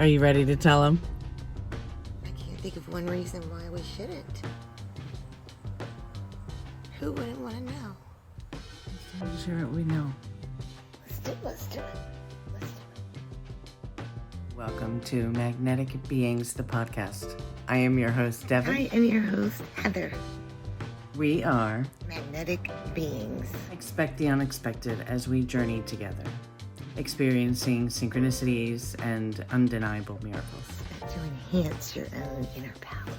Are you ready to tell them? I can't think of one reason why we shouldn't. Who wouldn't want to know? Sure, we know. Let's do it. Welcome to Magnetic Beings, the podcast. I am your host, Devin. I am your host, Heather. We are Magnetic Beings. Expect the unexpected as we journey together, experiencing synchronicities and undeniable miracles. To enhance your own inner power.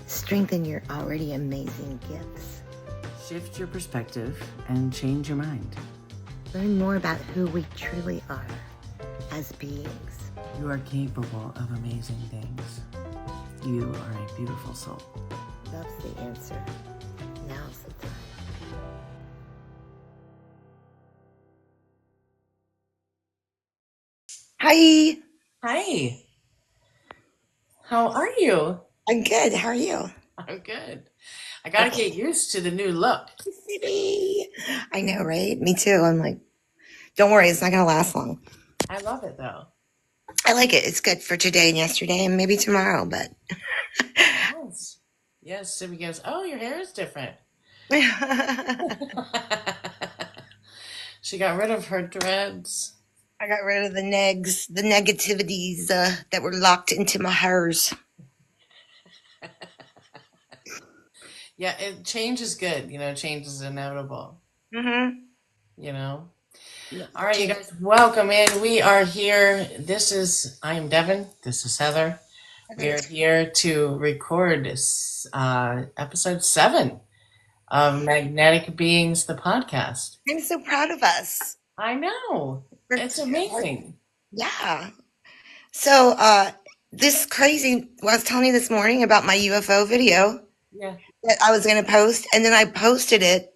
Strengthen your already amazing gifts. Shift your perspective and change your mind. Learn more about who we truly are as beings. You are capable of amazing things. You are a beautiful soul. Love's the answer. Now's the time. Hi. Hi. How are you? I'm good. How are you? I'm good. I gotta get used to the new look. I know, right? Me too. I'm like, don't worry, it's not going to last long. I love it though. I like it. It's good for today and yesterday and maybe tomorrow, but. Yes. Yes, Sibby goes, oh, your hair is different. She got rid of her dreads. I got rid of the negativities that were locked into my hairs. Yeah, change is good. You know, change is inevitable. Mm-hmm. You know? All right, you guys, welcome in. We are here. I am Devin. This is Heather. We are here to record episode 7 of Magnetic Beings, the podcast. I'm so proud of us. I know. It's amazing. Yeah. So, this crazy, I was telling you this morning about my UFO video. Yeah. That I was going to post, and then I posted it,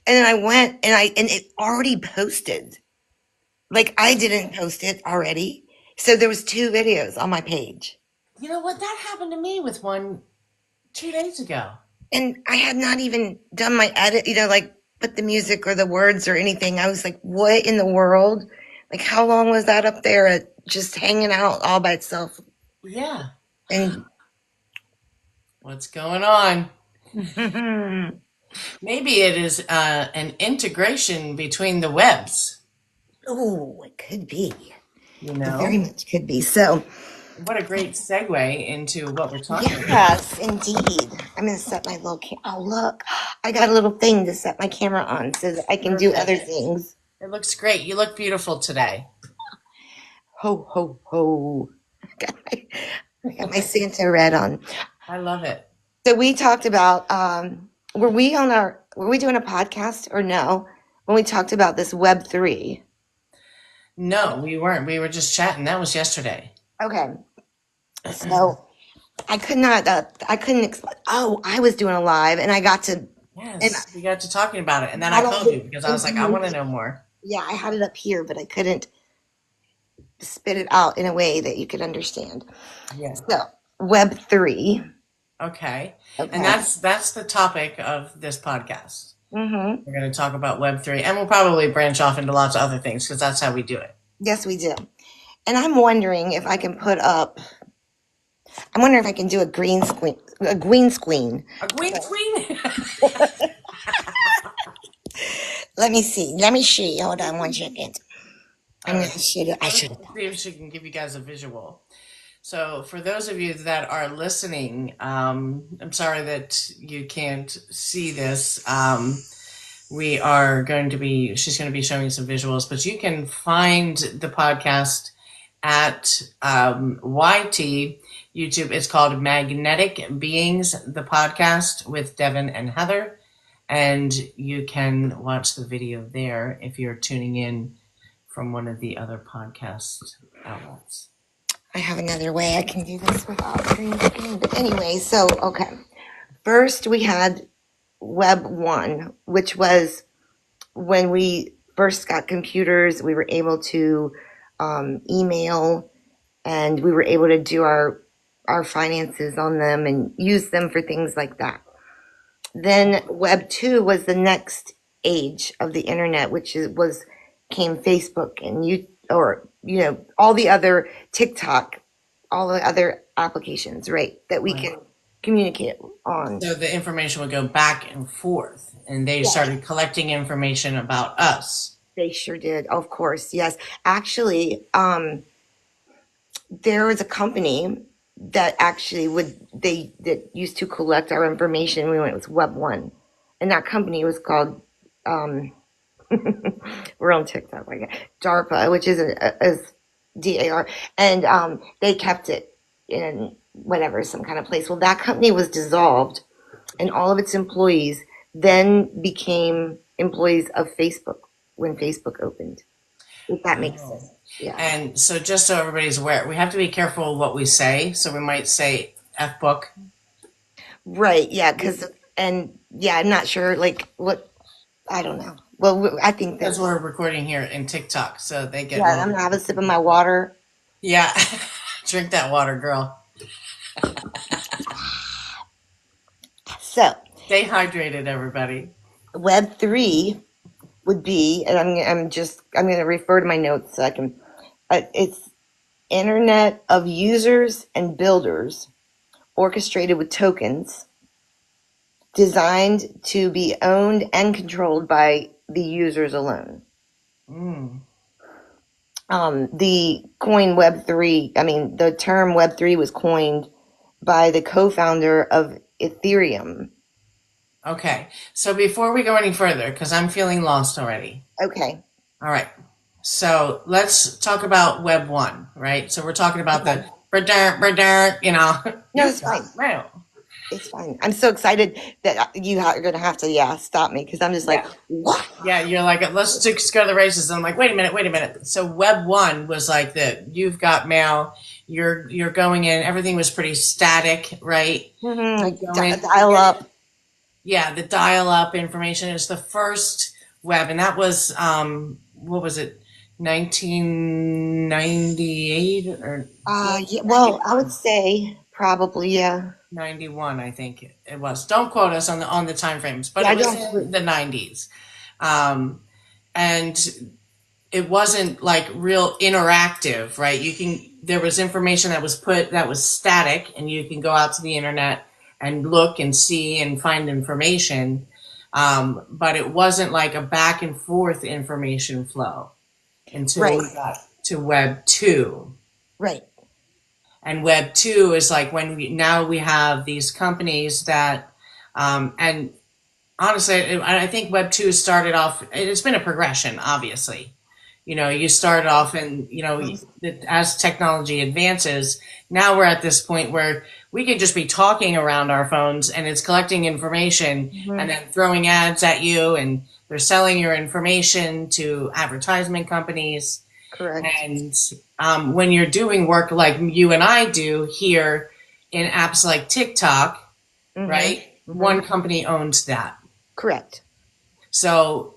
and then I went and it already posted. Like I didn't post it already. So there was 2 videos on my page. You know what? That happened to me with one 2 days ago. And I had not even done my edit, like put the music or the words or anything. I was like, what in the world? Like, how long was that up there just hanging out all by itself? Yeah. And what's going on? Maybe it is an integration between the webs. Oh, it could be. You know? It very much could be. So, what a great segue into what we're talking about. Yes, indeed. I'm going to set my little oh, look. I got a little thing to set my camera on so that I can do other things. It looks great. You look beautiful today. Ho, ho, ho. I got my Santa red on. I love it. So we talked about, were we doing a podcast or no? When we talked about this Web3? No, we weren't. We were just chatting. That was yesterday. Okay. So I couldn't explain. Oh, I was doing a live and I got to. Yes, we got to talking about it. And then I called you because I was like, I want to know more. Yeah, I had it up here, but I couldn't spit it out in a way that you could understand. Yes. So Web3. Okay. And that's the topic of this podcast. Mm-hmm. We're going to talk about Web3, and we'll probably branch off into lots of other things because that's how we do it. Yes, we do. And I'm wondering if I can put up. I'm wondering if I can do a green screen. A green screen. A green screen? Let me see. Hold on 1 second. I should have. See if she can give you guys a visual. So for those of you that are listening, I'm sorry that you can't see this. She's going to be showing some visuals, but you can find the podcast at YT YouTube. It's called Magnetic Beings, the podcast with Devin and Heather. And you can watch the video there if you're tuning in from one of the other podcast outlets. I have another way I can do this without green screen. But anyway, so, okay. First, we had Web 1, which was when we first got computers, we were able to email, and we were able to do our finances on them and use them for things like that. Then Web 2 was the next age of the internet, which came Facebook and all the other TikTok, all the other applications, right, that we Right. can communicate on. So the information would go back and forth, and they Yeah, started collecting information about us. they sure did. Of course, yes. Actually, there was a company that actually that used to collect our information when it was Web One, and that company was called um, we're on TikTok, like DARPA, which is DAR, and they kept it in whatever some kind of place. Well, that company was dissolved, and all of its employees then became employees of Facebook when Facebook opened. If that makes Oh. sense. Yeah. And so, just so everybody's aware, we have to be careful what we say. So, we might say F book. Right. Yeah. And yeah, I'm not sure, like, what, I don't know. Well, I think Because that, we're recording here in TikTok, so they get yeah, I'm more. gonna have a sip of my water. Yeah, drink that water, girl. So, Stay hydrated, everybody. Web 3 would be, and I'm going to refer to my notes so I can, it's Internet of users and builders orchestrated with tokens designed to be owned and controlled by the users alone. Mm. The coin Web3, I mean, the term Web3 was coined by the co-founder of Ethereum. Okay, so before we go any further, because I'm feeling lost already. Okay. All right, so let's talk about Web 1, right? So, we're talking about Okay. the brr, No, you it's fine. got mail. It's fine. I'm so excited that you're going to have to, yeah, stop me because I'm just like, Yeah. what? Yeah, you're like, let's just go to the races. And I'm like, wait a minute. So Web 1 was like you've got mail, you're going in, everything was pretty static, right? You Like go in, dial up. yeah, the dial-up information is the first web, and that was what was it, 1998 or Yeah, well, I would say probably, yeah. 91, I think it was. Don't quote us on the time frames, but Yeah, I it was don't. in the 90s. Um, and it wasn't like real interactive, right? There was information that was static, and you can go out to the internet and look and see and find information. But it wasn't like a back and forth information flow until Right, we got to Web 2. right, And Web 2 is like when now we have these companies that, and honestly, I think Web 2 started off, it's been a progression, obviously. You start off and, as technology advances, now we're at this point where we could just be talking around our phones and it's collecting information and hmm, then throwing ads at you, and they're selling your information to advertisement companies. correct. And when you're doing work like you and I do here in apps like TikTok, Hmm. right? Hmm. One company owns that. Correct. So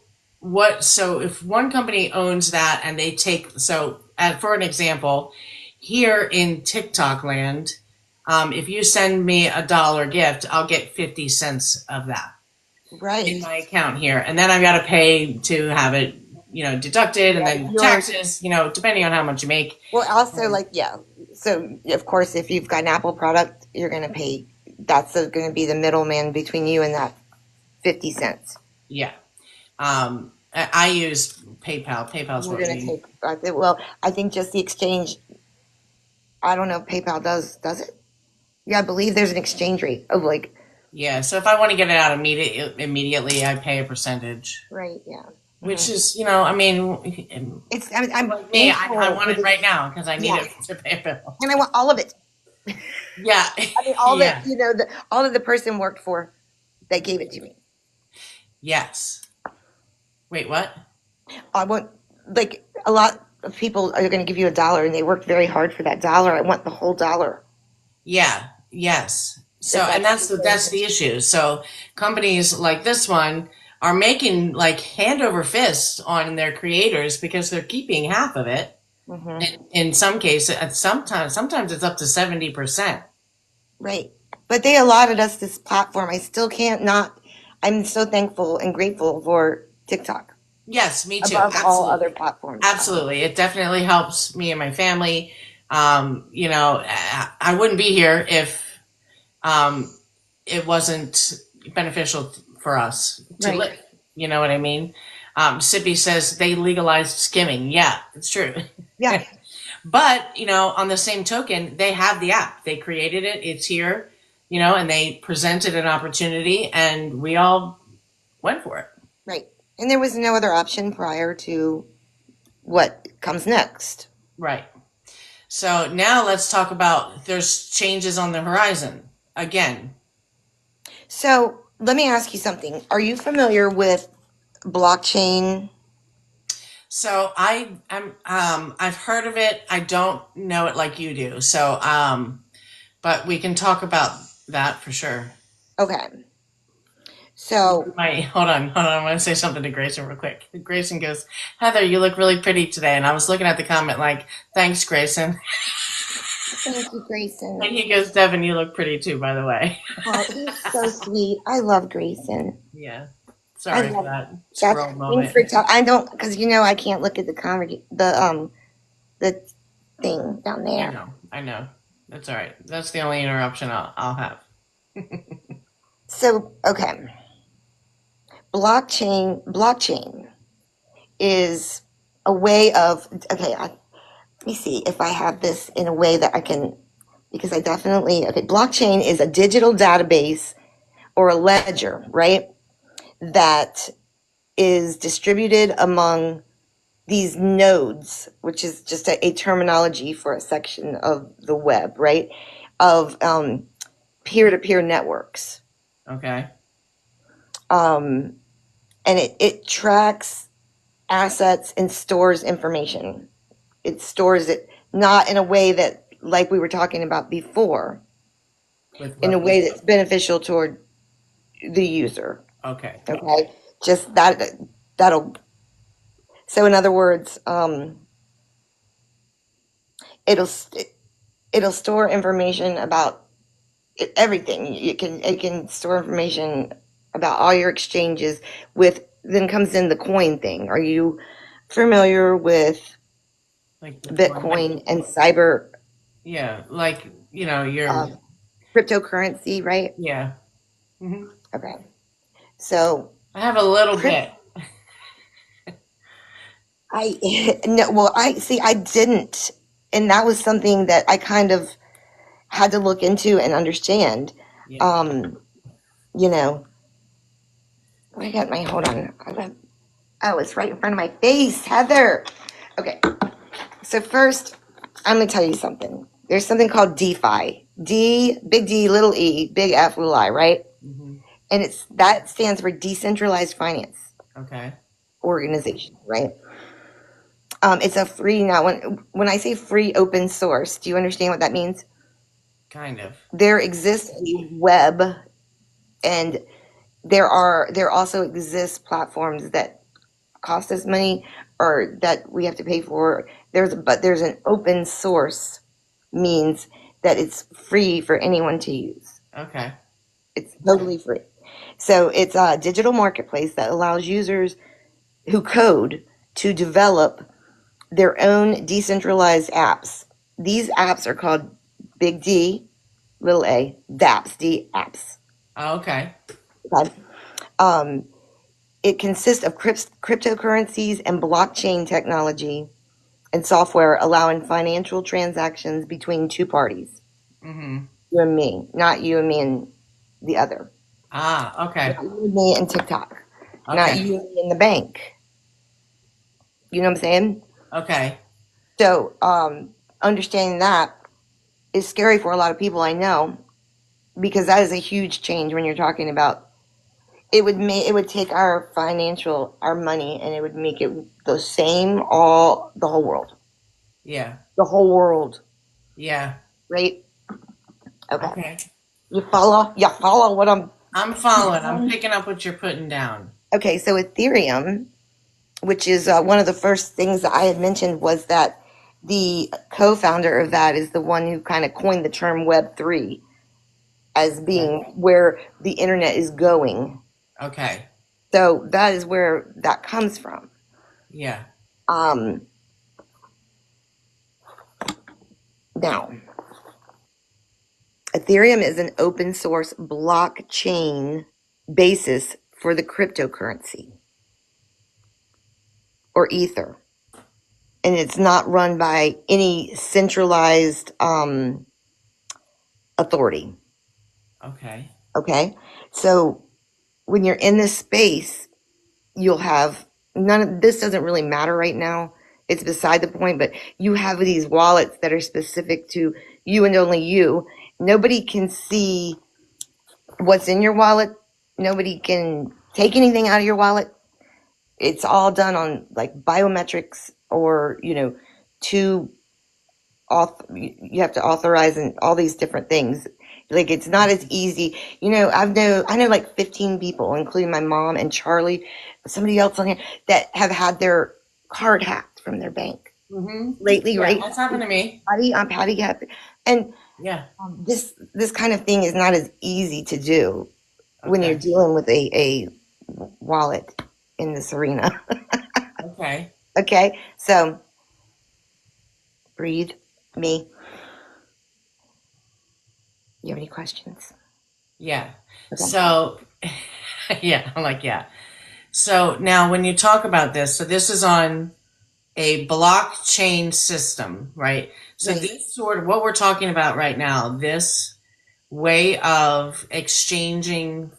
so if one company owns that and they for an example, here in TikTok land, if you send me $1 gift, I'll get 50 cents of that in Right. my account here. And then I've got to pay to have it, deducted, and Yeah, then taxes, depending on how much you make. well, also, like, yeah. So, of course, if you've got an Apple product, you're going to pay, that's going to be the middleman between you and that 50 cents. Yeah. I use PayPal. PayPal's We're what going to we, take, well, I think just the exchange, I don't know if PayPal does it? Yeah, I believe there's an exchange rate of like, yeah. So if I want to get it out immediately, I pay a percentage, right, yeah. which Hmm. is, I mean, It's, I'm like me, I thankful want for it this, right now because I need yeah, it to pay a bill. and I want all of it. Yeah. I mean, all that, Yeah. all that the person worked for that gave it to me. Yes. Wait, what? I want, like, a lot of people are going to give you $1 and they worked very hard for that dollar. I want the whole dollar. Yeah. Yes. So, If and that's that's the issue. So companies like this one are making like hand over fist on their creators because they're keeping half of it. hmm, In some cases, sometimes it's up to 70%. right. But they allotted us this platform. I still can't not. I'm so thankful and grateful for TikTok. Yes, me too. above all other Absolutely. platforms. Absolutely. It definitely helps me and my family. I wouldn't be here if um, it wasn't beneficial for us to Right. live. You know what I mean? Sippy says they legalized skimming. Yeah, it's true. Yeah. But, on the same token, they have the app. They created it. It's here, and they presented an opportunity and we all went for it. Right. And there was no other option prior to what comes next. Right. So now let's talk about there's changes on the horizon again. So let me ask you something. Are you familiar with blockchain? So I've heard of it. I don't know it like you do. So but we can talk about that for sure. Okay. So, Hold on. I want to say something to Grayson real quick. Grayson goes, Heather, you look really pretty today. And I was looking at the comment like, thanks, Grayson. thank you, Grayson. And he goes, Devin, you look pretty too, by the way. Oh, he's so sweet. I love Grayson. Yeah. I Sorry for love that that's squirrel thanks moment. for I don't because I can't look at the thing down there. I know. That's all right. That's the only interruption I'll have. So okay, blockchain is a way of let me see if I have this in a way that I can because I definitely blockchain is a digital database or a ledger, right? That is distributed among these nodes, which is just a terminology for a section of the web, right? Of peer-to-peer networks. Okay. And it tracks assets and stores information. It stores it not in a way that, like we were talking about before, in a way that's beneficial toward the user. Okay. Okay, just that'll. So in other words, it'll it'll store information about everything. It can store information about all your exchanges with. Then comes in the coin thing. Are you familiar with Like Bitcoin and cyber Yeah, like you're cryptocurrency, right? yeah. Hmm. Okay. So I have a little crypt, bit. I no, well, I see. I didn't, and that was something that I kind of had to look into and understand. Yeah. You know, I got my hold on. Oh, it's right in front of my face, Heather. Okay. So first, I'm gonna tell you something. There's something called DeFi. Big D, little E, big F, little I, right? Hmm. And that stands for decentralized finance Okay. organization, right? It's a free now. When I say free open source, do you understand what that means? Kind of. There exists a web, and there also exist platforms that cost us money or that we have to pay for. There's an open source means that it's free for anyone to use. Okay. It's totally free. So it's a digital marketplace that allows users who code to develop their own decentralized apps. These apps are called Big D, little a, dApps, D apps. Oh, okay. Okay? Um, it consists of cryptocurrencies and blockchain technology and software allowing financial transactions between two parties. Hmm. You and me, not you and me and the other. Ah, okay. Not you and me and TikTok. Not Okay. you and me and the bank. You know what I'm saying? Okay. So, understanding that is scary for a lot of people, I know, because that is a huge change when you're talking about it would take our money and it would make it the same all the whole world. Yeah. The whole world, Yeah. right? Okay. Okay. You follow? You follow what I'm I'm following. I'm picking up what you're putting down. Okay, so Ethereum, which is one of the first things that I had mentioned, was that the co-founder of that is the one who kind of coined the term Web3 as being where the internet is going. Okay. So that is where that comes from. Yeah. Um, Now, Ethereum is an open source blockchain basis for the cryptocurrency or Ether. And it's not run by any centralized authority. Okay. Okay. So when you're in this space, you'll have none of this doesn't really matter right now. It's beside the point, but you have these wallets that are specific to you and only you. Nobody can see what's in your wallet. Nobody can take anything out of your wallet. It's all done on like biometrics or, to you have to authorize and all these different things. Like it's not as easy. I know like 15 people, including my mom and Charlie, somebody else on here that have had their card hacked from their bank Mm-hmm. lately, Yeah, right? that's happened to me. Patty got, and Yeah. this kind of thing is not as easy to do when you're Okay. dealing with a wallet in this arena. Okay. Okay, so breathe, me. You have any questions? Yeah. Okay. So, yeah, I'm like, yeah. So now when you talk about this, so this is on a blockchain system, right? So Right. this sort of what we're talking about right now, this way of exchanging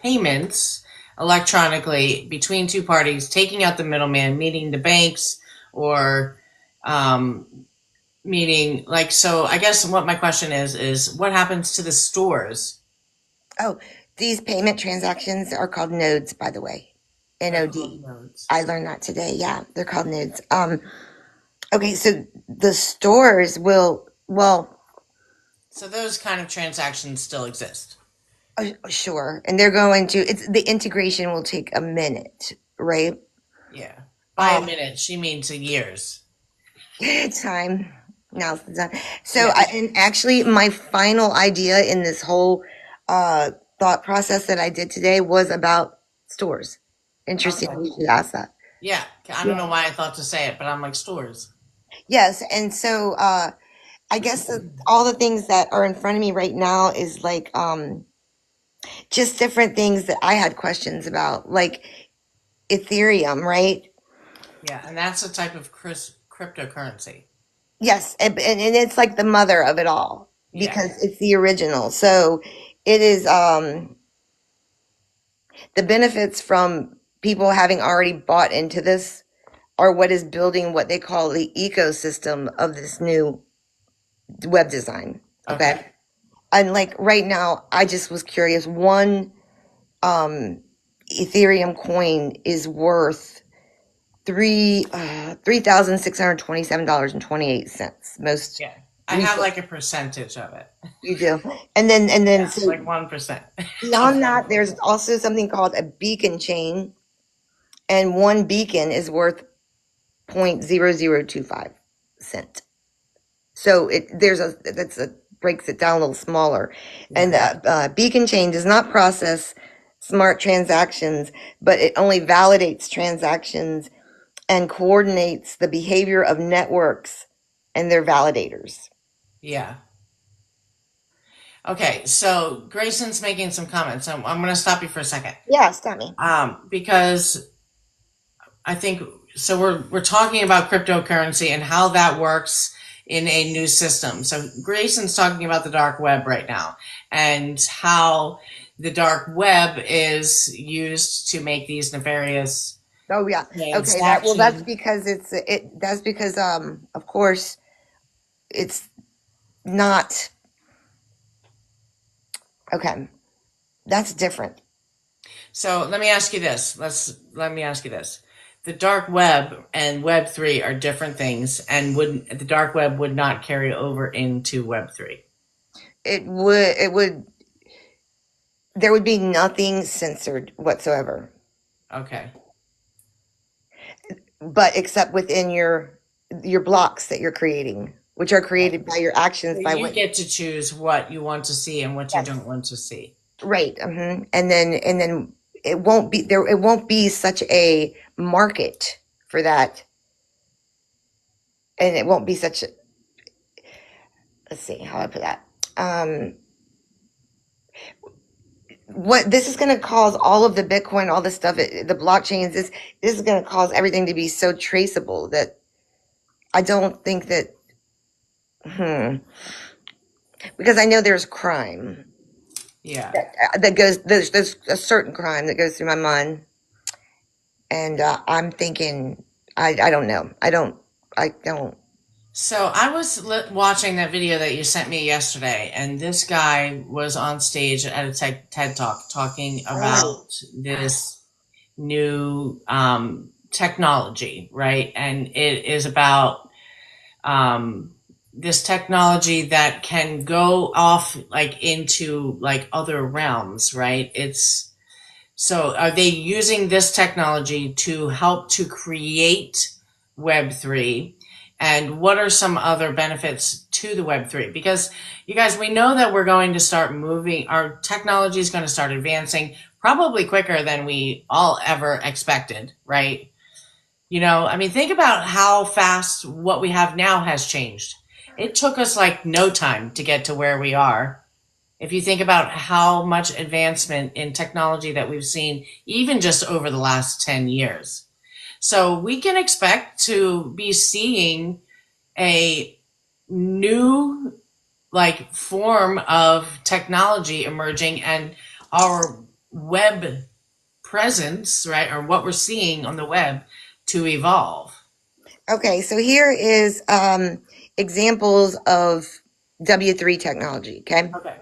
payments electronically between two parties, taking out the middleman, meaning the banks or um, meaning like so. I guess what my question is what happens to the stores? Oh, these payment transactions are called nodes, by the way. They're called NOD. nodes. I learned that today. Yeah, they're called nodes. Okay, so the stores will, well, So those kind of transactions still exist. sure, and they're going to. It's the integration will take a minute, right? Yeah. By a Um, minute, she means a years. Time. Now's the time. So, Yeah. and actually, my final idea in this whole uh, thought process that I did today was about stores. Interesting, Okay. you should ask that. Yeah. I don't know why I thought to say it, but I'm like stores. Yes, and so I guess all the things that are in front of me right now is like just different things that I had questions about, like Ethereum, right? Yeah, and that's a type of cryptocurrency. Yes, and it's like the mother of it all Yeah. because it's the original. So it is the benefits from people having already bought into this are what is building what they call the ecosystem of this new web design. Okay. Okay. And like right now, I just was curious. One Ethereum coin is worth $3,627.28. Most Yeah. I have recent like a percentage of it. you do, and then Yeah, so like 1% of beyond one that, coin. there's also something called a beacon chain, and one beacon is worth 0.0025 cent. So there's that's a breaks it down a little smaller. And Yeah. beacon chain does not process smart transactions, but it only validates transactions and coordinates the behavior of networks and their validators. Yeah. Okay. So Grayson's making some comments. I'm going to stop you for a second. Yeah, stop me. Because I think so. We're talking about cryptocurrency and how that works in a new system. So Grayson's talking about the dark web right now and how the dark web is used to make these nefarious Oh yeah. Okay. That's transactions. because that's because of course it's not okay. That's different. So let me ask you this. Let me ask you this. The dark web and Web three are different things, and would the dark web would not carry over into Web three. It would there would be nothing censored whatsoever, Okay. but except within your blocks that you're creating, which are Right. created by your actions So by you what get to choose what you want to see and what you yes. don't want to see. Right. And then it won't be there. It won't be such a market for that, and it won't be such a, let's see how I put that. What this is going to cause all of the Bitcoin, all the stuff, the blockchains, this is going to cause everything to be so traceable that I don't think that, because I know there's crime Yeah. that goes, there's a certain crime that goes through my mind. And I'm thinking, I don't know. I don't. So I was watching that video that you sent me yesterday, and this guy was on stage at a TED Talk talking about this new technology, right? And it is about this technology that can go off like into like other realms, right? It's so are they using this technology to help to create Web3? And what are some other benefits to the Web3? Because you guys, we know that we're going to start moving, our technology is going to start advancing probably quicker than we all ever expected, right? You know, I mean, think about how fast what we have now has changed. It took us like no time to get to where we are. If you think about how much advancement in technology that we've seen, even just over the last 10 years. So we can expect to be seeing a new like form of technology emerging, and our web presence, right, or what we're seeing on the web to evolve. Okay, so here is examples of W3 technology. Okay, Okay.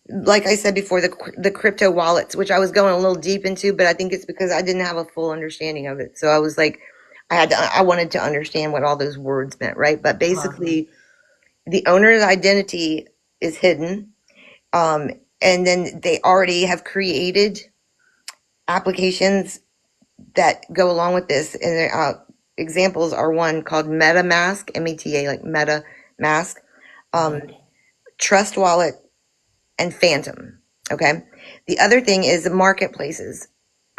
like I said before, the crypto wallets, which I was going a little deep into, but I think it's because I didn't have a full understanding of it. So I was like, I wanted to understand what all those words meant, right? But basically, the owner's identity is hidden, um, and then they already have created applications that go along with this. And examples are one called MetaMask, META, like MetaMask, Trust Wallet, and Phantom. Okay. The other thing is the marketplaces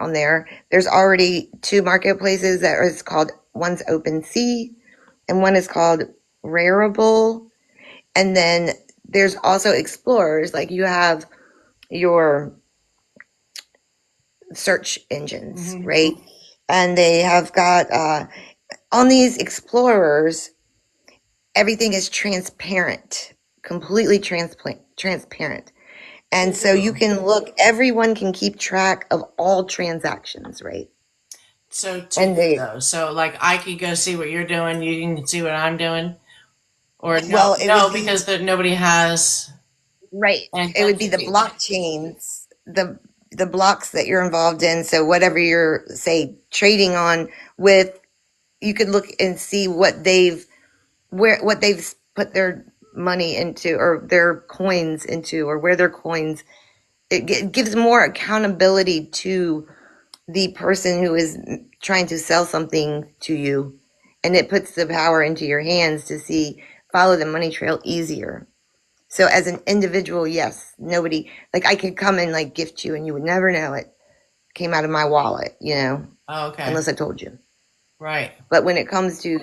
on there. There's already two marketplaces that is called, one's OpenSea and one is called Rarible. And then there's also explorers, like you have your search engines, right? And they have got on these explorers, everything is transparent, completely transparent. And so you can look, everyone can keep track of all transactions, right? So And they, so like I could go see what you're doing, you can see what I'm doing, or well, it would be, because nobody has right. It would be the identity. blockchains, the blocks that you're involved in. So whatever you're, say, trading on with, you could look and see what what they've put their money into or their coins into, or where their coins, it gives more accountability to the person who is trying to sell something to you, and it puts the power into your hands to see, follow the money trail easier. So as an individual, yes, nobody, like I could come and like gift you and you would never know it came out of my wallet, Oh, okay. unless I told you. Right. But when it comes to,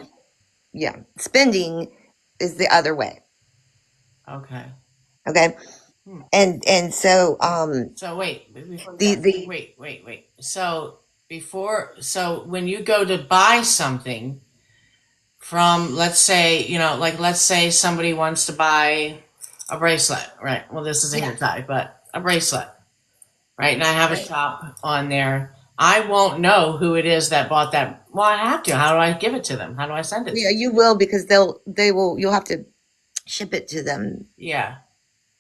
yeah, spending is the other way. Okay. Okay. And so So wait, before the wait. So when you go to buy something from, let's say, like let's say somebody wants to buy a bracelet, right? Well, this is a hair tie, but a bracelet, right? And I have a shop on there. I won't know who it is that bought that. Well, I have to. How do I give it to them? How do I send it? yeah, you will, because you'll have to ship it to them. Yeah.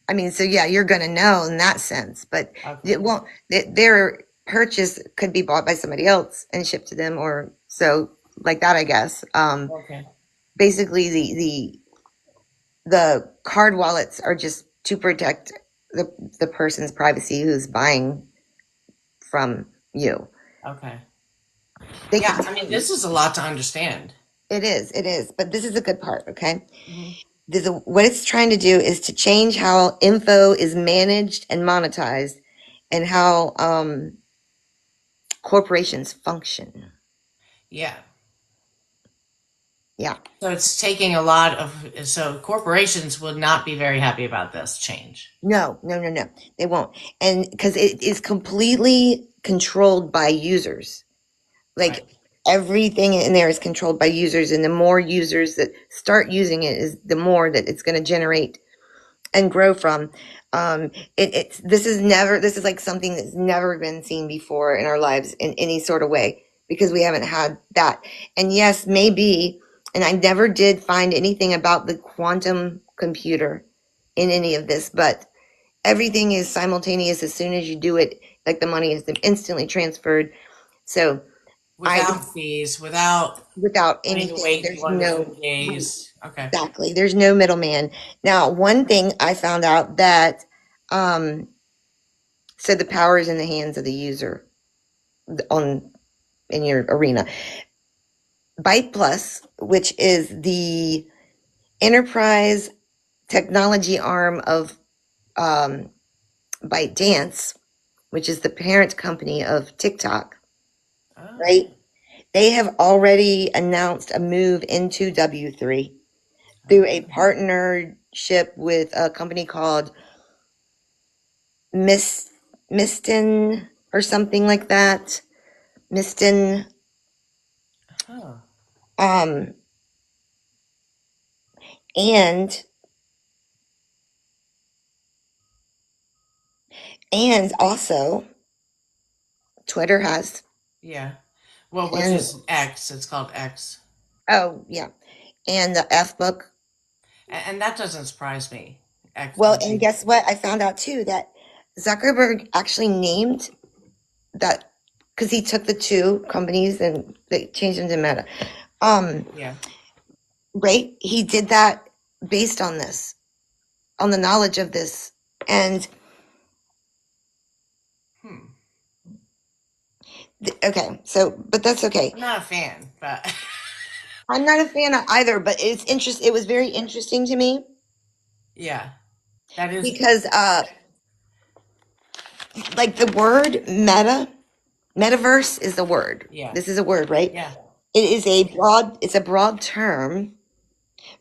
I mean, so yeah, you're going to know in that sense, but Okay. it won't, their purchase could be bought by somebody else and shipped to them, or so like that, I guess. Okay. Basically the card wallets are just to protect the person's privacy who's buying from you. Okay. They Yeah. can, I mean, this is a lot to understand. it is, but this is the good part, okay? What it's trying to do is to change how info is managed and monetized, and how corporations function. Yeah. Yeah. So it's taking a lot of, so corporations would not be very happy about this change. No, they won't. And because it is completely controlled by users. Like Right. everything in there is controlled by users, and the more users that start using it is the more that it's going to generate and grow from. This is like something that's never been seen before in our lives in any sort of way, because we haven't had that. And yes, maybe, and I never did find anything about the quantum computer in any of this, but everything is simultaneous. As soon as you do it, like the money is instantly transferred. So I, Without fees, without without having to anything, wait there's one to no, 2 days. Okay. exactly, there's no middleman. Now, one thing I found out that, um, so the power is in the hands of the user on in your arena. Byte Plus, which is the enterprise technology arm of ByteDance, which is the parent company of TikTok, Oh, right? They have already announced a move into W3 through a okay. partnership with a company called Miss Miston or something like that. Miston. Huh. Um, and also Twitter has, Yeah. Well, which and is X. It's called X. oh yeah, and the F book. And that doesn't surprise me. X Well, would and be. guess what? I found out too that Zuckerberg actually named that because he took the two companies and they changed them to Meta. Um, Yeah. right? He did that based on this, on the knowledge of this. And Hmm. okay, so but that's okay. I'm not a fan, but I'm not a fan of either, but it was very interesting to me yeah, that is. because like the word metaverse is the word. Yeah. This is a word, right? Yeah. It's a broad term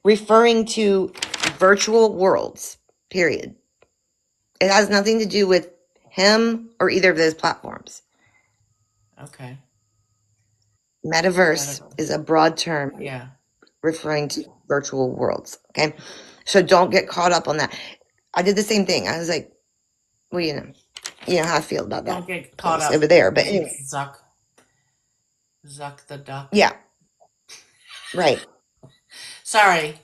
referring to virtual worlds, period. It has nothing to do with him or either of those platforms. Okay. Metaverse Medical. is a broad term Yeah. referring to virtual worlds. Okay. So don't get caught up on that. I did the same thing. I was like, well, you know how I feel about that Don't get caught place up over there. But with anyway, Zuck the duck. yeah, right. Sorry,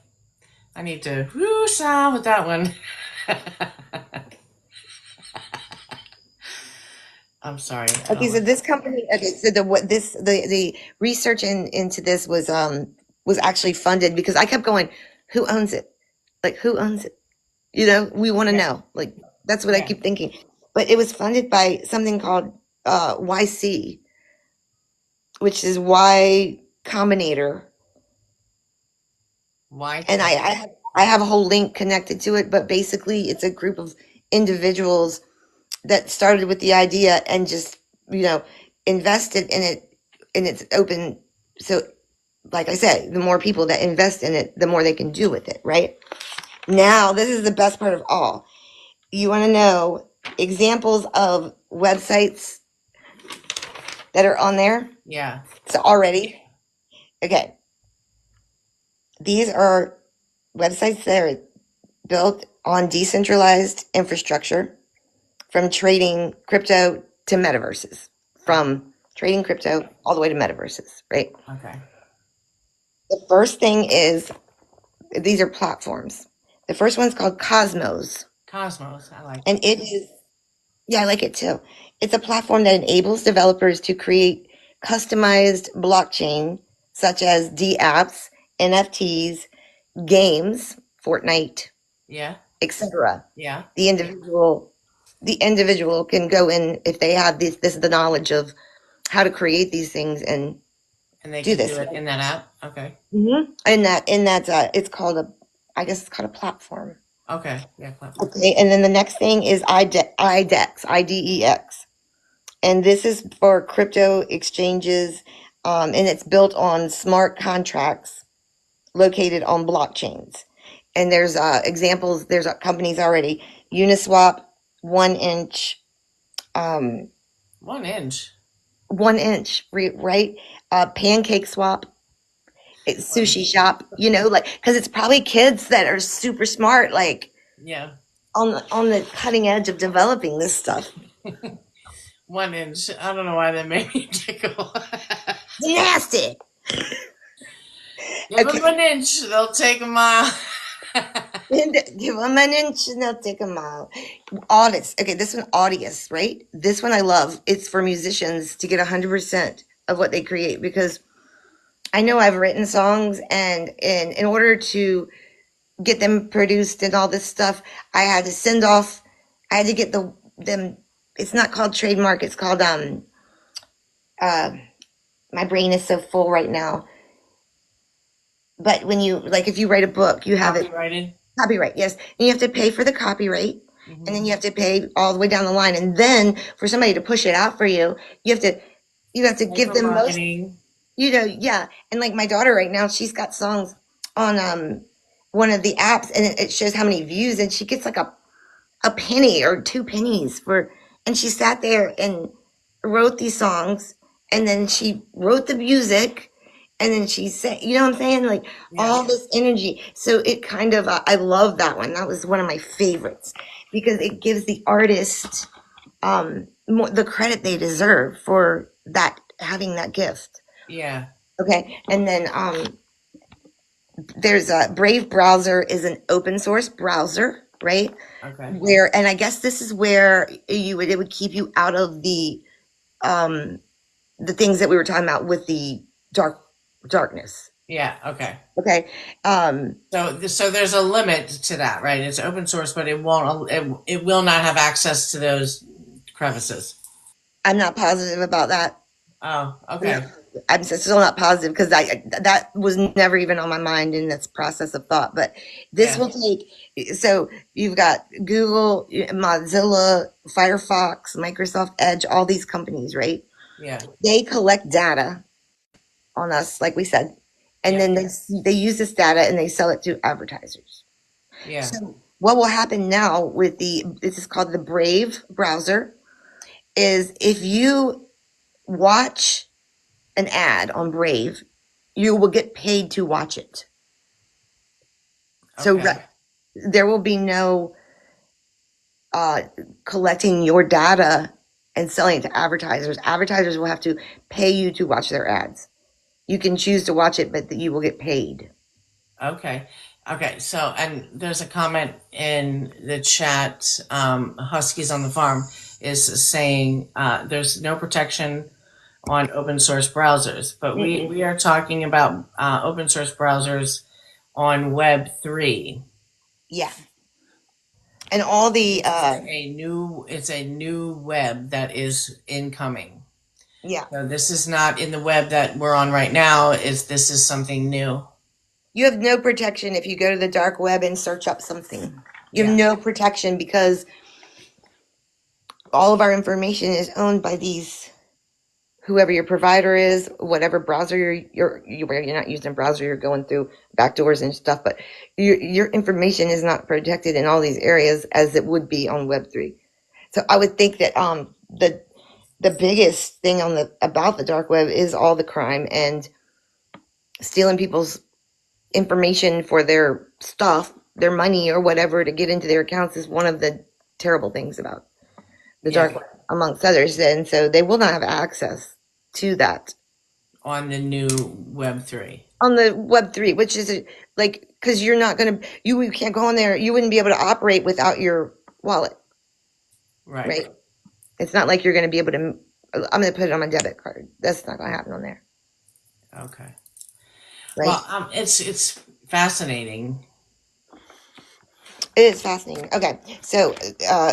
I need to whoo sound with that one. I'm sorry. Okay, so this company, okay, so the research into this was actually funded because I kept going, who owns it? Like who owns it? We want to Yeah. know. Like that's what I Yeah. keep thinking. But it was funded by something called YC, which is Y Combinator, Why? and I have a whole link connected to it. But basically, it's a group of individuals that started with the idea and just invested in it, and it's open. So, like I said, the more people that invest in it, the more they can do with it. Right now, this is the best part of all. You want to know examples of websites that are on there? Yeah. So already, okay, these are websites that are built on decentralized infrastructure, from trading crypto to metaverses, from trading crypto all the way to metaverses, right? Okay. The first thing is these are platforms. The first one's called Cosmos, Cosmos. I like and it. it is, yeah, I like it too. It's a platform that enables developers to create customized blockchain such as dApps, NFTs, games, Fortnite, Yeah. etc. Yeah. The individual can go in if they have this the knowledge of how to create these things and And they do can do this. it in that app. Okay. In that it's called I guess it's called a platform. Okay. Yeah. Platform. Okay, and then the next thing is IDEX, IDEX. And this is for crypto exchanges, and it's built on smart contracts located on blockchains. And there's examples. There's companies already: Uniswap, 1inch, um, 1 inch. 1inch, right? Pancake Swap, it's One. Sushi Shop. Like because it's probably kids that are super smart, like Yeah. on the cutting edge of developing this stuff. 1 inch. I don't know why that made me tickle. Nasty. Give them Okay. an inch, they'll take a mile. And give them an inch and they'll take a mile. Audits. Okay, this one, Audius, right? This one I love. It's for musicians to get 100% of what they create because I know I've written songs, and in order to get them produced and all this stuff, I had to send off, I had to get them, it's not called trademark, it's called, uh, my brain is so full right now. But when you, like, if you write a book, you have it Copyrighted. copyright, yes. And you have to pay for the copyright, and then Hmm. you have to pay all the way down the line. And then for somebody to push it out for you, you have to Pay give for them most, marketing. yeah. And like my daughter right now, she's got songs on one of the apps, and it shows how many views, and she gets like a penny or 2 pennies for, and she sat there and wrote these songs, and then she wrote the music, and then she said, you know what I'm saying, like Yeah. all this energy. So it kind of, I love that one. That was one of my favorites because it gives the artist more, the credit they deserve for that, having that gift. Yeah. Okay, and then there's a Brave browser is an open source browser, right? Okay. Where, and I guess this is where it would keep you out of um the things that we were talking about with the darkness. Yeah. Okay. Okay. So there's a limit to that, right? It's open source, but it won't. It will not have access to those crevices. I'm not positive about that. Oh. I'm not, Okay. I'm still not positive because that was never even on my mind in this process of thought. But this Yeah. will take. So you've got Google, Mozilla, Firefox, Microsoft Edge, all these companies, right? Yeah. They collect data on us, like we said, and Yeah. then they use this data and they sell it to advertisers. Yeah. So what will happen now with this is called the Brave browser, is if you watch an ad on Brave, you will get paid to watch it. So Okay. there will be no uh, collecting your data and selling it to advertisers. Advertisers will have to pay you to watch their ads. You can choose to watch it, but you will get paid. Okay. Okay. So, and there's a comment in the chat. Huskies on the Farm is saying there's no protection on open source browsers, but Mm-mm. we are talking about open source browsers on Web3. Yeah, and all the This is it's a new web that is incoming. yeah. So this is not in the web that we're on right now. This is something new. You have no protection if you go to the dark web and search up something. You have Yeah. no protection because all of our information is owned by these, whoever your provider is, whatever browser you're not using a browser, you're going through backdoors and stuff, but your information is not protected in all these areas as it would be on Web3. So I would think that the biggest thing on the about the dark web is all the crime and stealing people's information for their stuff, their money or whatever to get into their accounts is one of the terrible things about the dark Yeah. web, amongst others. And so they will not have access to that On the new Web3. on the Web3, which is like, because you're not going to, you can't go on there, you wouldn't be able to operate without your wallet, Right. right? It's not like you're going to be able to, I'm going to put it on my debit card. That's not going to happen on there, Okay. right? Well, it's fascinating. It is fascinating. Okay, so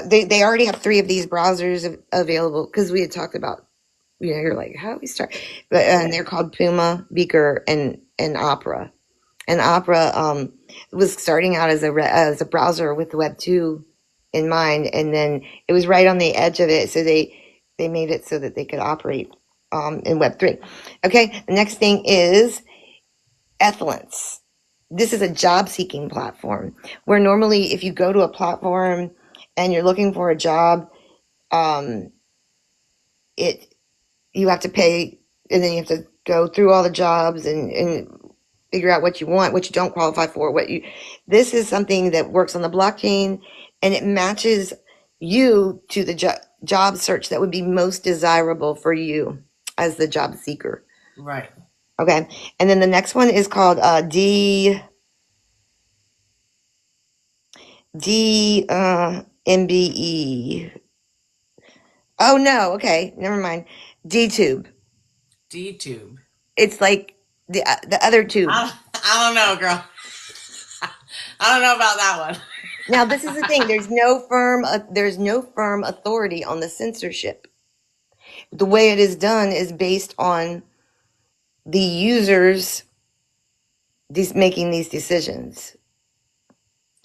they already have three of these browsers available because we had talked about, you're like, how do we start? But and they're called Puma, Beaker, and Opera. And Opera was starting out as a browser with Web 2 in mind, and then it was right on the edge of it. So They made it so that they could operate in Web3. Okay, the next thing is Ethylance. This is a job seeking platform where normally if you go to a platform and you're looking for a job, um, it you have to pay, and then you have to go through all the jobs and figure out what you want, what you don't qualify for, what you. This is something that works on the blockchain, and it matches you to the job search that would be most desirable for you as the job seeker. Right. Okay, and then the next one is called MBE. Oh no, okay, never mind. DTube. DTube. It's like the other tube. I don't know, girl. I don't know about that one. Now this is the thing. There's no firm authority on the censorship. The way it is done is based on the users making these decisions.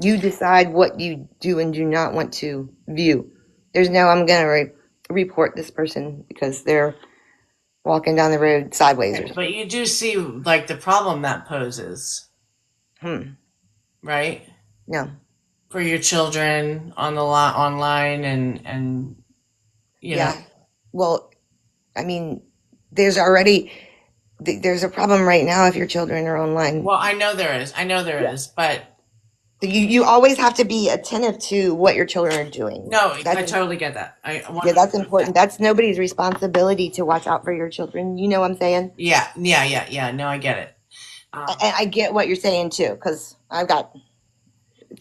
You decide what you do and do not want to view. There's no, I'm going to report this person because they're walking down the road sideways. Or But you do see like the problem that poses, right? No. For your children on the online and you know. Well, I mean, there's a problem right now if your children are online. Well, I know there is, but you always have to be attentive to what your children are doing. No, I totally get that. Yeah, that's important. That's nobody's responsibility to watch out for your children. You know what I'm saying? Yeah. No, I get it. And I get what you're saying too, because I've got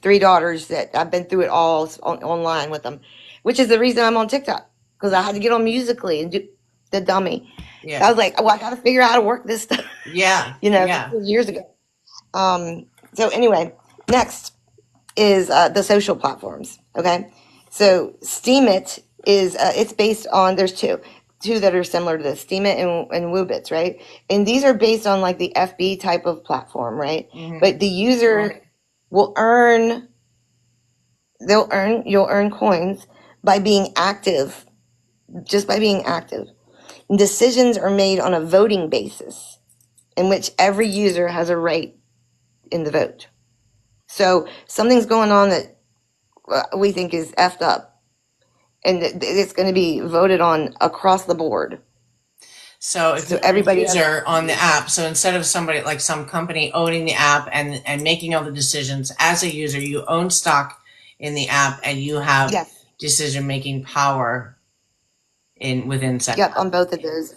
3 daughters that I've been through it all online with them, which is the reason I'm on TikTok, because I had to get on Musical.ly and do the dummy. Yeah. So I was like, well, I got to figure out how to work this stuff. Yeah. Years ago. So anyway, next is the social platforms. Okay, so Steemit is it's based on, there's two that are similar to this, Steemit and Woobits, right? And these are based on like the FB type of platform, right? Mm-hmm. But the user will you'll earn coins by being active, just by being active. And decisions are made on a voting basis in which every user has a right in the vote. So something's going on that we think is effed up, and it's going to be voted on across the board. So if everybody user on the app, so instead of somebody like some company owning the app and making all the decisions, as a user, you own stock in the app and you have decision making power within seconds. Yep, on both of those.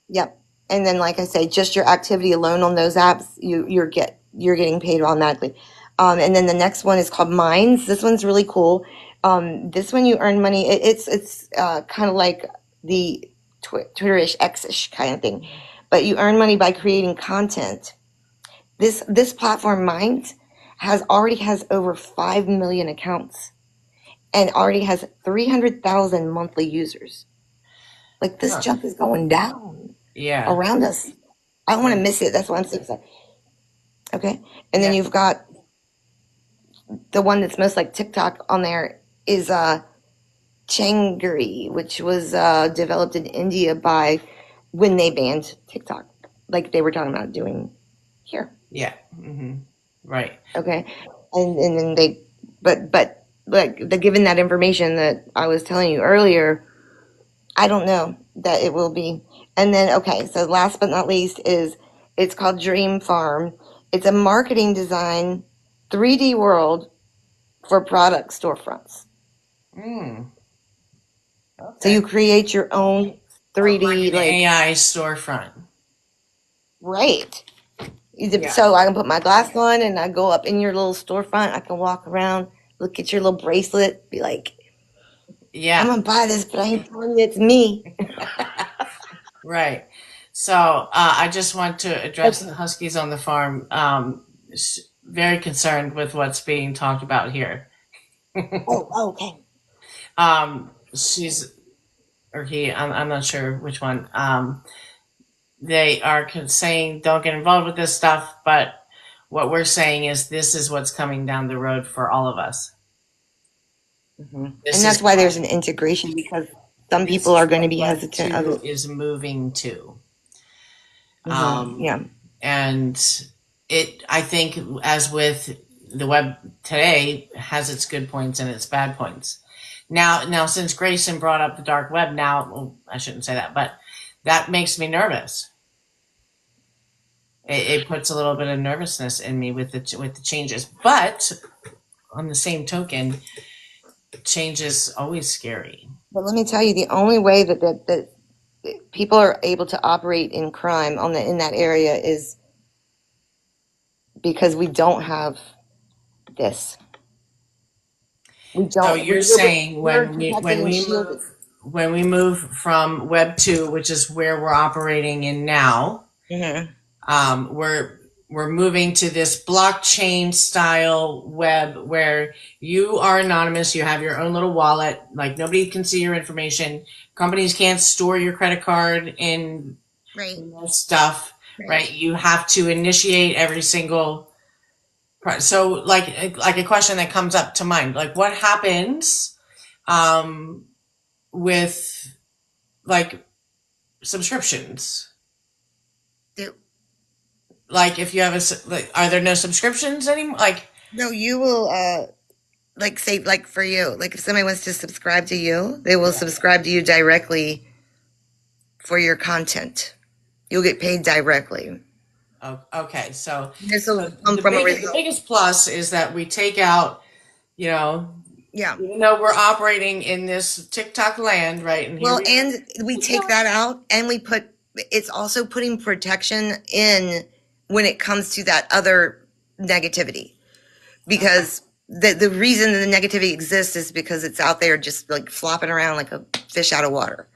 Yep. And then, like I say, just your activity alone on those apps, you're getting paid automatically. And then the next one is called Mines. This one's really cool. This one you earn money. It's kind of like the Twitterish, X-ish kind of thing, but you earn money by creating content. This platform, Mines, already has over 5 million accounts and already has 300,000 monthly users. Like, this jump is going down around us. I don't want to miss it. That's why I'm so excited. Okay. And then you've got the one that's most like TikTok on there is Changri, which was developed in India when they banned TikTok, like they were talking about doing here. Yeah. Mm-hmm. Right. Okay. And then but like given that information that I was telling you earlier, I don't know that it will be. And then, okay, so last but not least it's called Dream Farm. It's a marketing design 3D world for product storefronts. Okay. So you create your own 3D like AI storefront. Right. So I can put my glass on and I go up in your little storefront. I can walk around, look at your little bracelet, be like, I'm going to buy this, but I ain't telling you it's me. Right. So I just want to address the Huskies on the farm. Very concerned with what's being talked about here. Okay. She's or he, I'm not sure which one. They are saying don't get involved with this stuff, but what we're saying is this is what's coming down the road for all of us. Mm-hmm. And that's why there's an integration, because some this people is are going to what be Web hesitant. 2 is moving to. Yeah. And I think, as with the web today, has its good points and its bad points. Now, since Grayson brought up the dark web, well, I shouldn't say that, but that makes me nervous. It puts a little bit of nervousness in me with the changes. But on the same token, change is always scary. But let me tell you, the only way that people are able to operate in crime in that area is because we don't have this. We So don't. you're saying We're protected and shielded. when we move from Web 2, which is where we're operating in now, Mm-hmm. we're moving to this blockchain style web where you are anonymous. You have your own little wallet. Like, nobody can see your information. Companies can't store your credit card in Right. their stuff. Right? You have to initiate every single. So, like a question that comes up to mind, like, what happens with, like, subscriptions? Like, if you have are there no subscriptions anymore? Like, No, you will, like, say, like, for you, like, if somebody wants to subscribe to you, they will subscribe to you directly for your content. You'll get paid directly. oh, okay, so This will come from a the result. biggest plus is that we take out, Yeah. even though we're operating in this TikTok land, right? And Well, and we take that out, and it's also putting protection in when it comes to that other negativity. Because the reason the negativity exists is because it's out there just like flopping around like a fish out of water.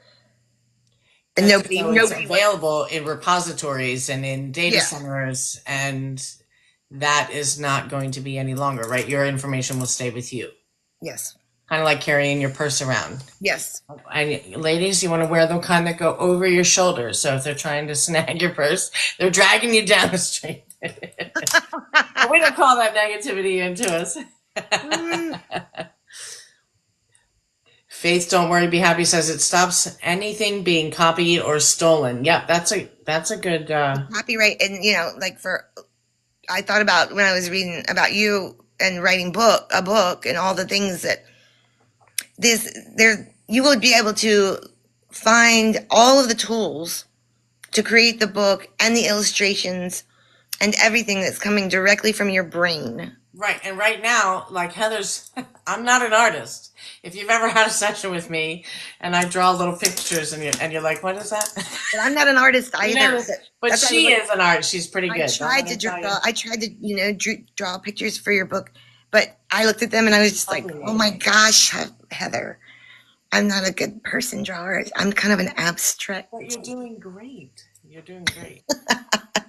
And nobody it's available in repositories and in data Yeah. centers, and that is not going to be any longer, right? Your information will stay with you. Yes. Kind of like carrying your purse around. Yes. And ladies, you want to wear the kind that go over your shoulders. So if they're trying to snag your purse, they're dragging you down the street. We don't call that negativity into us. Faith, don't worry, be happy says it stops anything being copied or stolen. Yep, that's a good Copyright, and like I thought about when I was reading about you and writing a book and all the things that you would be able to find all of the tools to create the book and the illustrations and everything that's coming directly from your brain. Right, and right now, like Heather's, I'm not an artist. If you've ever had a session with me and I draw little pictures and you're like, what is that? But I'm not an artist either. But she is an artist. She's pretty good. I tried to draw pictures for your book, but I looked at them and I was just like, oh my gosh, Heather, I'm not a good person drawer. I'm kind of an abstract. But you're doing great. You're doing great.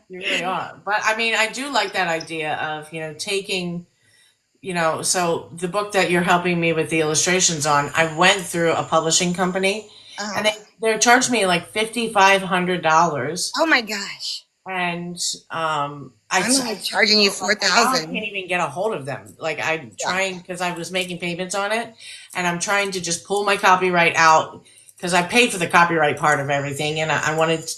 You really are. But I mean, I do like that idea of, taking, so the book that you're helping me with the illustrations on, I went through a publishing company and they charged me like $5,500. Oh my gosh. And I'm like charging you $4,000. I can't even get a hold of them. Like, I'm trying, because I was making payments on it, and I'm trying to just pull my copyright out because I paid for the copyright part of everything, and I wanted to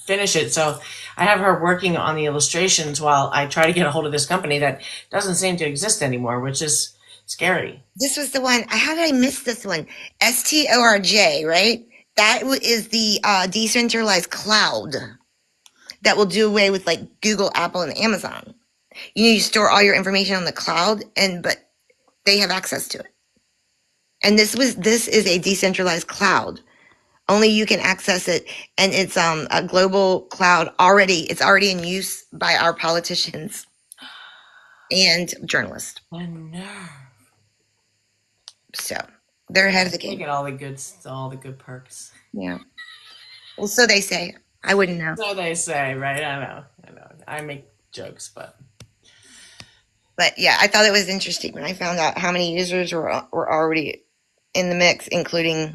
finish it. So I have her working on the illustrations while I try to get a hold of this company that doesn't seem to exist anymore, which is scary. This was the one. How did I miss this one? STORJ, right? That is the decentralized cloud that will do away with like Google, Apple, and Amazon. You store all your information on the cloud, but they have access to it. And this is a decentralized cloud. Only you can access it, and it's a global cloud already. It's already in use by our politicians and journalists. The nerve. So they're ahead of the game. They get all the good perks. Yeah. Well, so they say. I wouldn't know. So they say, right? I know. I make jokes, but yeah, I thought it was interesting when I found out how many users were already in the mix, including